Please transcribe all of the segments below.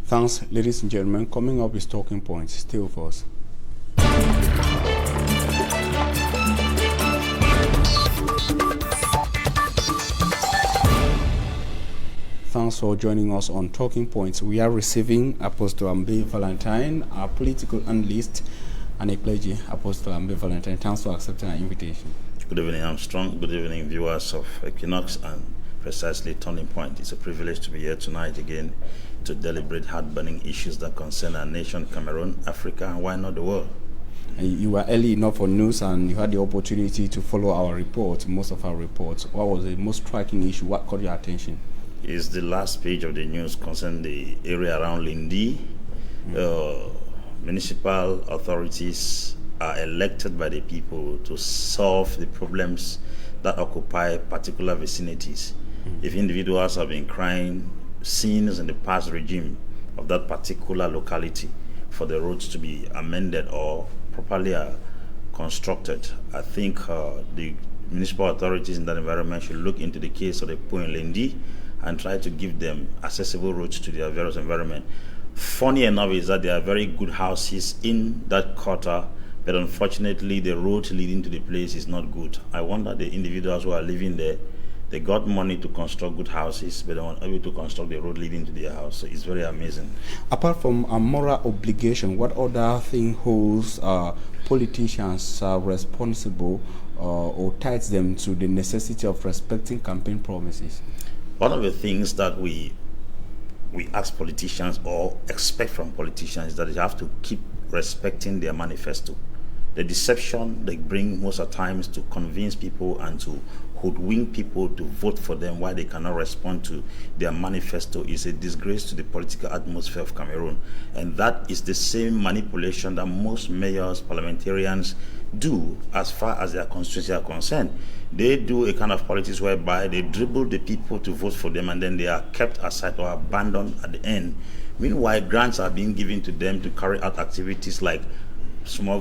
Thanks, ladies and gentlemen. Coming up is Talking Points. Stay with us. Thanks for joining us on Talking Points. We are receiving Apostle Ambe Valentine, our political analyst, and a clergy, Apostle Ambe Valentine. Thanks for accepting our invitation. Good evening, Armstrong. Good evening, viewers of Equinox and precisely Turning Point. It's a privilege to be here tonight again to deliberate heart-burning issues that concern our nation, Cameroon, Africa, and why not the world. You were early enough for news and you had the opportunity to follow our reports, most of our reports. What was the most striking issue? What caught your attention? It's the last page of the news concerning the area around Lindi. Municipal authorities are elected by the people to solve the problems that occupy particular vicinities. If individuals have been crying sins in the past regime of that particular locality for the roads to be amended or properly constructed, I think the municipal authorities in that environment should look into the case of the poor in Lindi and try to give them accessible roads to their various environment. Funny enough is that there are very good houses in that quarter, but unfortunately the road leading to the place is not good. I wonder the individuals who are living there, they got money to construct good houses, but they weren't able to construct the road leading to their house. So it's very amazing. Apart from a moral obligation, what other thing holds politicians responsible or ties them to the necessity of respecting campaign promises? One of the things that we ask politicians or expect from politicians is that they have to keep respecting their manifesto. The deception they bring most of the times to convince people and to hoodwink people to vote for them while they cannot respond to their manifesto is a disgrace to the political atmosphere of Cameroon. And that is the same manipulation that most mayors, parliamentarians do as far as their constituencies are concerned. They do a kind of politics whereby they dribble the people to vote for them and then they are kept aside or abandoned at the end. Meanwhile, grants are being given to them to carry out activities like small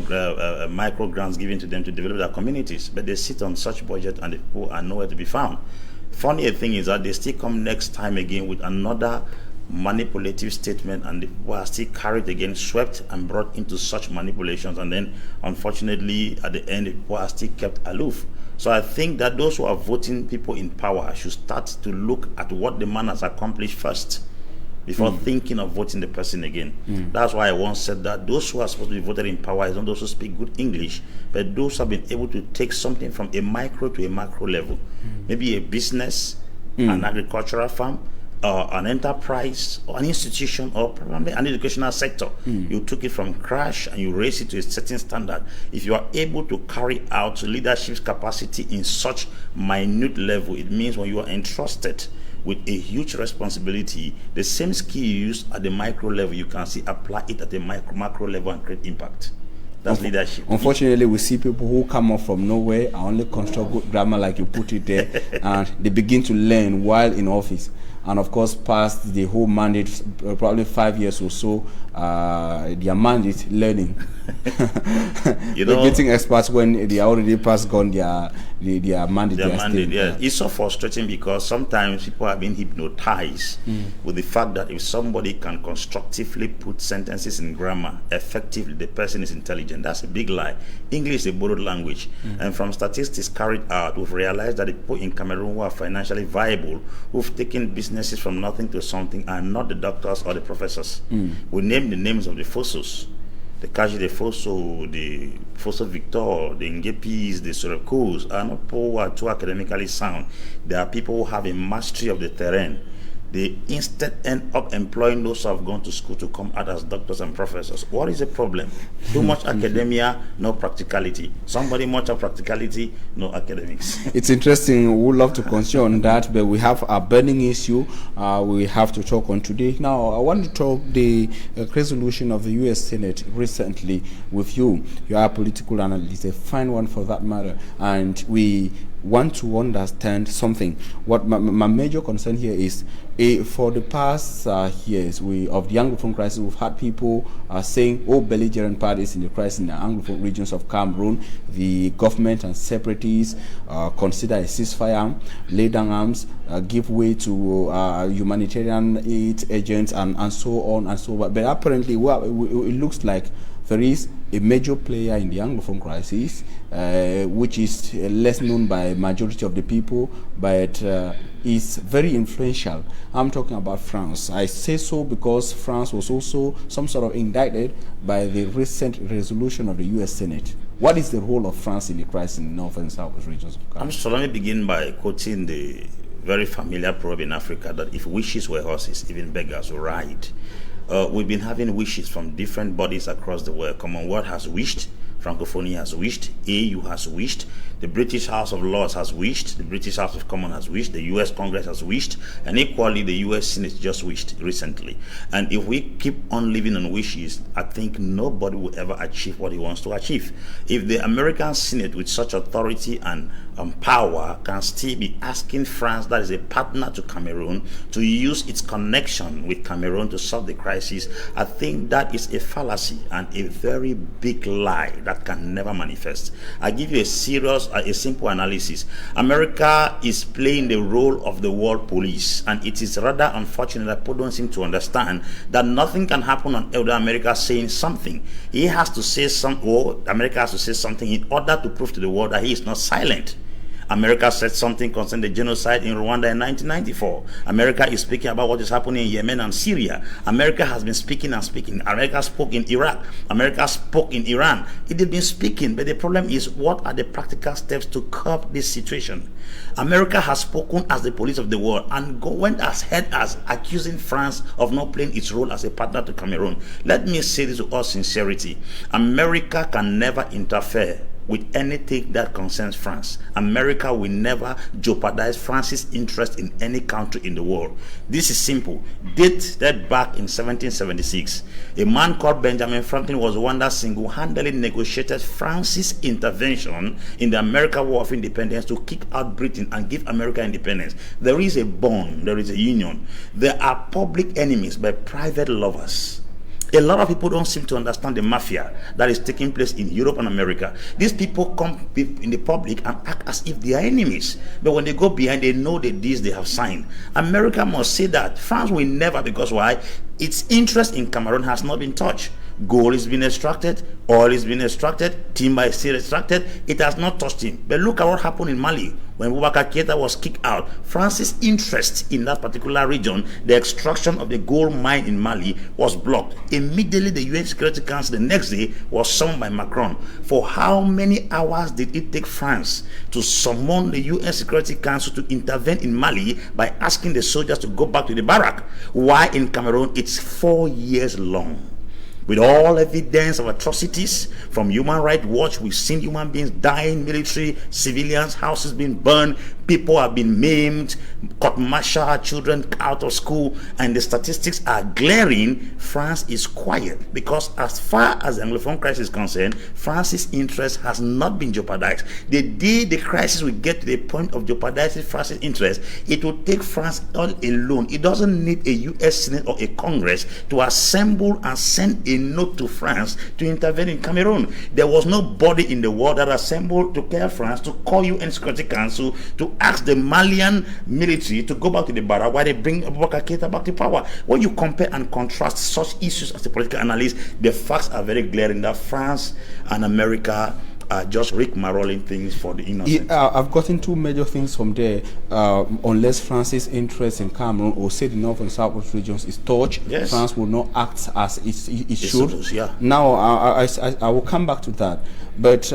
micro grants given to them to develop their communities, but they sit on such budget and the people are nowhere to be found. Funny thing is that they still come next time again with another manipulative statement and the people are still carried again, swept and brought into such manipulations, and then unfortunately at the end the people are still kept aloof. So I think that those who are voting people in power should start to look at what the man has accomplished first before thinking of voting the person again. That's why I once said that those who are supposed to be voted in power is not those who speak good English, but those who have been able to take something from a micro to a macro level. Maybe a business, an agricultural farm, an enterprise, or an institution, or probably an educational sector. You took it from crash and you raised it to a certain standard. If you are able to carry out leadership capacity in such minute level, it means when you are entrusted with a huge responsibility, the same skill you use at the micro level, you can see apply it at the macro level and create impact. That's leadership. Unfortunately, we see people who come up from nowhere and only construct good grammar like you put it there, and they begin to learn while in office. And of course, past the whole mandate, probably 5 years or so, their mandate learning. They're getting experts when they are already past gone their mandate. Their mandate, yeah. It's so frustrating because sometimes people are being hypnotized with the fact that if somebody can constructively put sentences in grammar effectively, the person is intelligent. That's a big lie. English is a borrowed language. And from statistics carried out, we've realized that the people in Cameroon who are financially viable, who've taken businesses from nothing to something, are not the doctors or the professors. We name the names of the Fosos, the Kaji de Foso, the Foso Victor, the Ngepis, the Sorekos, are not people who are too academically sound. They are people who have a mastery of the terrain. They instead end up employing those who have gone to school to come out as doctors and professors. What is the problem? Too much academia, no practicality. Somebody much of practicality, no academics. It's interesting. We would love to continue on that, but we have a burning issue we have to talk on today. Now, I want to talk the resolution of the U.S. Senate recently with you. You are a political analyst, a fine one for that matter, and we want to understand something. What my major concern here is, for the past years of the Anglophone crisis, we've had people saying, oh, belligerent parties in the crisis in the Anglophone regions of Cameroon, the government and separatists consider a ceasefire, lay down arms, give way to humanitarian aid agents, and so on and so on. But apparently, it looks like there is a major player in the Anglophone crisis, which is less known by majority of the people, but is very influential. I'm talking about France. I say so because France was also some sort of indicted by the recent resolution of the U.S. Senate. What is the role of France in the crisis in the North and South regions of Cameroon? So let me begin by quoting the very familiar proverb in Africa that if wishes were horses, even beggars would ride. We've been having wishes from different bodies across the world. Commonwealth has wished, Francophonie has wished, AU has wished, the British House of Lords has wished, the British House of Commons has wished, the US Congress has wished, and equally the US Senate just wished recently. And if we keep on living on wishes, I think nobody will ever achieve what he wants to achieve. If the American Senate with such authority and power can still be asking France, that is a partner to Cameroon, to use its connection with Cameroon to solve the crisis, I think that is a fallacy and a very big lie that can never manifest. I give you a simple analysis. America is playing the role of the world police, and it is rather unfortunate that people don't seem to understand that nothing can happen on Elder America saying something. He has to say America has to say something in order to prove to the world that he is not silent. America said something concerning the genocide in Rwanda in 1994. America is speaking about what is happening in Yemen and Syria. America has been speaking and speaking. America spoke in Iraq. America spoke in Iran. It has been speaking, but the problem is, what are the practical steps to curb this situation? America has spoken as the police of the world and went as ahead as accusing France of not playing its role as a partner to Cameroon. Let me say this with all sincerity. America can never interfere with anything that concerns France. America will never jeopardize France's interest in any country in the world. This is simple. Date that back in 1776. A man called Benjamin Franklin was the one that single-handedly negotiated France's intervention in the American War of Independence to kick out Britain and give America independence. There is a bond, there is a union. There are public enemies but private lovers. A lot of people don't seem to understand the mafia that is taking place in Europe and America. These people come in the public and act as if they are enemies. But when they go behind, they know the deals they have signed. America must say that. France will never, because why? Its interest in Cameroon has not been touched. Gold is being extracted, oil is being extracted, timber is still extracted. It has not touched him. But look at what happened in Mali when Boubacar Keïta was kicked out. France's interest in that particular region, the extraction of the gold mine in Mali, was blocked. Immediately, the UN Security Council the next day was summoned by Macron. For how many hours did it take France to summon the UN Security Council to intervene in Mali by asking the soldiers to go back to the barrack? Why in Cameroon? It's 4 years long. With all evidence of atrocities from Human Rights Watch, we've seen human beings dying, military, civilians, houses being burned, people have been maimed, court-martial, children out of school, and the statistics are glaring. France is quiet because as far as the Anglophone crisis is concerned, France's interest has not been jeopardized. The day the crisis will get to the point of jeopardizing France's interest, it will take France all alone. It doesn't need a US Senate or a Congress to assemble and send a note to France to intervene in Cameroon. There was nobody in the world that assembled to tell France to call UN Security Council to ask the Malian military to go back to the barrack while they bring Boubacar Keïta back to power. When you compare and contrast such issues as a political analyst, the facts are very glaring that France and America are just rigmaroling things for the innocent. I've gotten two major things from there. Unless France's interest in Cameroon or say the North and South regions is touched, yes, France will not act as it should. Yeah. Now, I will come back to that. But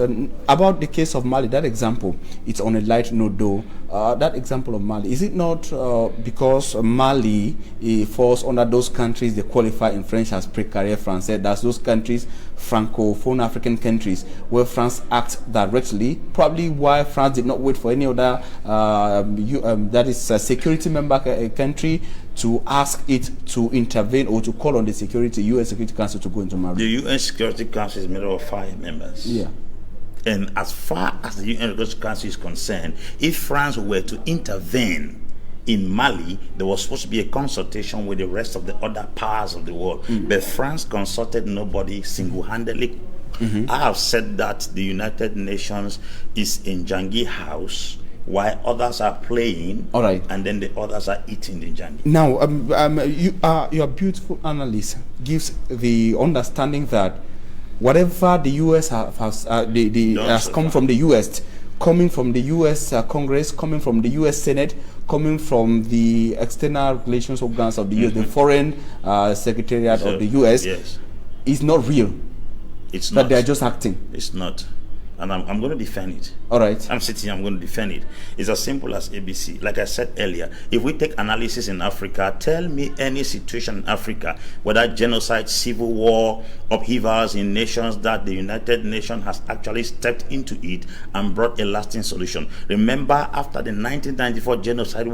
about the case of Mali, that example, it's on a light note though. That example of Mali, is it not because Mali falls under those countries they qualify in French as Précaré Français? That's those countries, Francophone African countries, where France acts directly, probably why France did not wait for any other that is a security member country to ask it to intervene or to call on the US Security Council to go into Mali. The UN Security Council is made up of 5 members. Yeah. And as far as the UN Security Council is concerned, if France were to intervene in Mali, there was supposed to be a consultation with the rest of the other powers of the world. But France consulted nobody single-handedly. I have said that the United Nations is in Jangi house while others are playing, all right, and then the others are eating the Jangi. Now, your beautiful analysis gives the understanding that whatever the U.S. has come from the U.S., coming from the U.S. Congress, coming from the U.S. Senate, coming from the external relations organs of the U.S., the Foreign Secretariat of the U.S., is not real. It's not. That they are just acting. It's not. And I'm going to defend it. All right. I'm sitting here, I'm going to defend it. It's as simple as ABC. Like I said earlier, if we take analysis in Africa, tell me any situation in Africa, whether genocide, civil war, upheavals in nations, that the United Nations has actually stepped into it and brought a lasting solution. Remember, after the 1994 genocide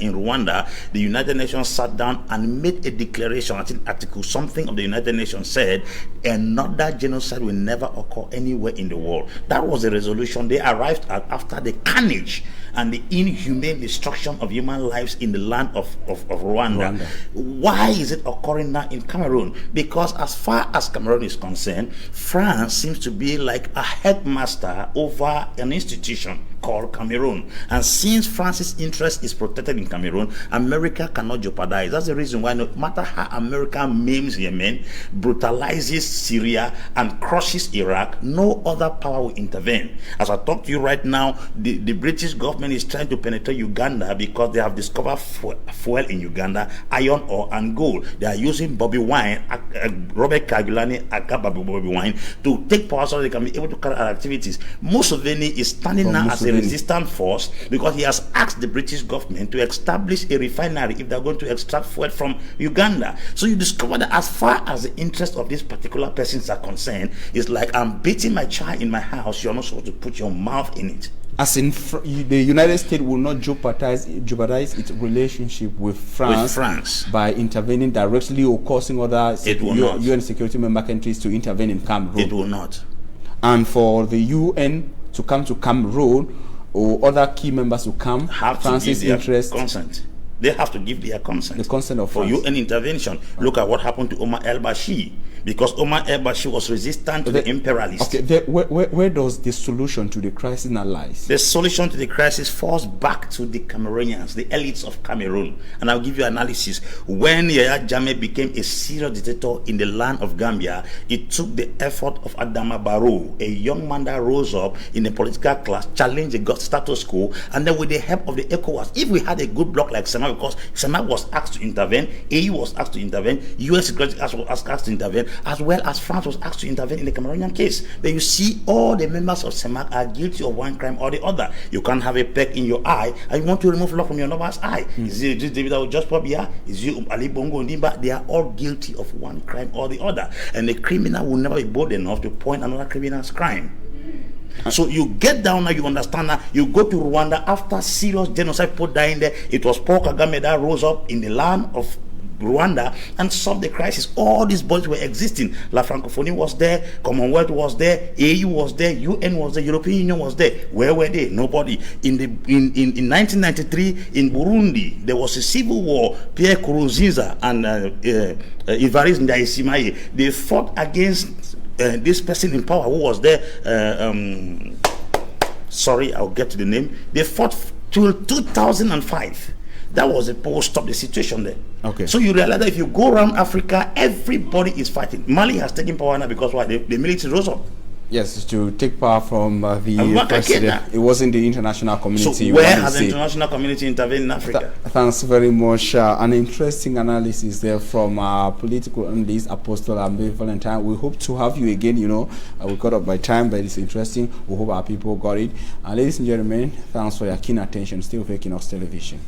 in Rwanda, the United Nations sat down and made a declaration. I think Article something of the United Nations said another genocide will never occur anywhere in the world. That was the resolution they arrived at after the carnage and the inhumane destruction of human lives in the land of Rwanda. Why is it occurring now in Cameroon? Because as far as Cameroon is concerned, France seems to be like a headmaster over an institution called Cameroon. And since France's interest is protected in Cameroon, America cannot jeopardize. That's the reason why no matter how America maims Yemen, brutalizes Syria, and crushes Iraq, no other power will intervene. As I talk to you right now, the British government is trying to penetrate Uganda because they have discovered fuel in Uganda, iron ore and gold. They are using Bobby Wine, Robert Kagulani, Bobby Wine, to take power so they can be able to carry out activities. Museveni is standing now as a resistant force because he has asked the British government to establish a refinery if they're going to extract fuel from Uganda. So you discover that as far as the interest of these particular persons are concerned, it's like I'm beating my child in my house, you're not supposed to put your mouth in it. As in, the United States will not jeopardize its relationship with France by intervening directly or causing other UN security member countries to intervene in Cameroon. It will not. And for the UN to come to Cameroon or other key members to come, France's interest, consent. They have to give their consent. The consent of for UN intervention. Look at what happened to Omar el-Bashir. Because Omar el-Bashir was resistant to the imperialists. Okay, where does the solution to the crisis now lies? The solution to the crisis falls back to the Cameroonians, the elites of Cameroon. And I'll give you analysis. When Yahya Jammeh became a serious dictator in the land of Gambia, it took the effort of Adama Barrow, a young man that rose up in the political class, challenged the status quo, and then with the help of the ECOWAS, if we had a good bloc like Semak, because Semak was asked to intervene, AU was asked to intervene, US Security was asked to intervene, as well as France was asked to intervene in the Cameroonian case. But you see, all the members of Semak are guilty of one crime or the other. You can't have a peck in your eye and you want to remove love from your neighbor's eye. Is it David Just Pobia? Is it Ali Bongo Ndimba? They are all guilty of one crime or the other. And the criminal will never be bold enough to point another criminal's crime. So you get down now, you understand now, you go to Rwanda after serious genocide people dying there. It was Paul Kagame that rose up in the land of Rwanda and solved the crisis. All these bodies were existing. La Francophonie was there, Commonwealth was there, AU was there, UN was there, European Union was there. Where were they? Nobody. In 1993 in Burundi, there was a civil war. Pierre Nkurunziza and Evariste Ndayishimiye, they fought against this person in power who was there. Sorry, I'll get to the name. They fought till 2005. That was the post stop the situation there. Okay. So you realize that if you go around Africa, everybody is fighting. Mali has taken power now because why? The military rose up. Yes, to take power from the president. It wasn't the international community. So where has the international community intervened in Africa? Thanks very much. An interesting analysis there from political analyst Apostle Ambe Valentine. We hope to have you again. You know, we got up by time, but it's interesting. We hope our people got it. Ladies and gentlemen, thanks for your keen attention. Still with Equinox Television.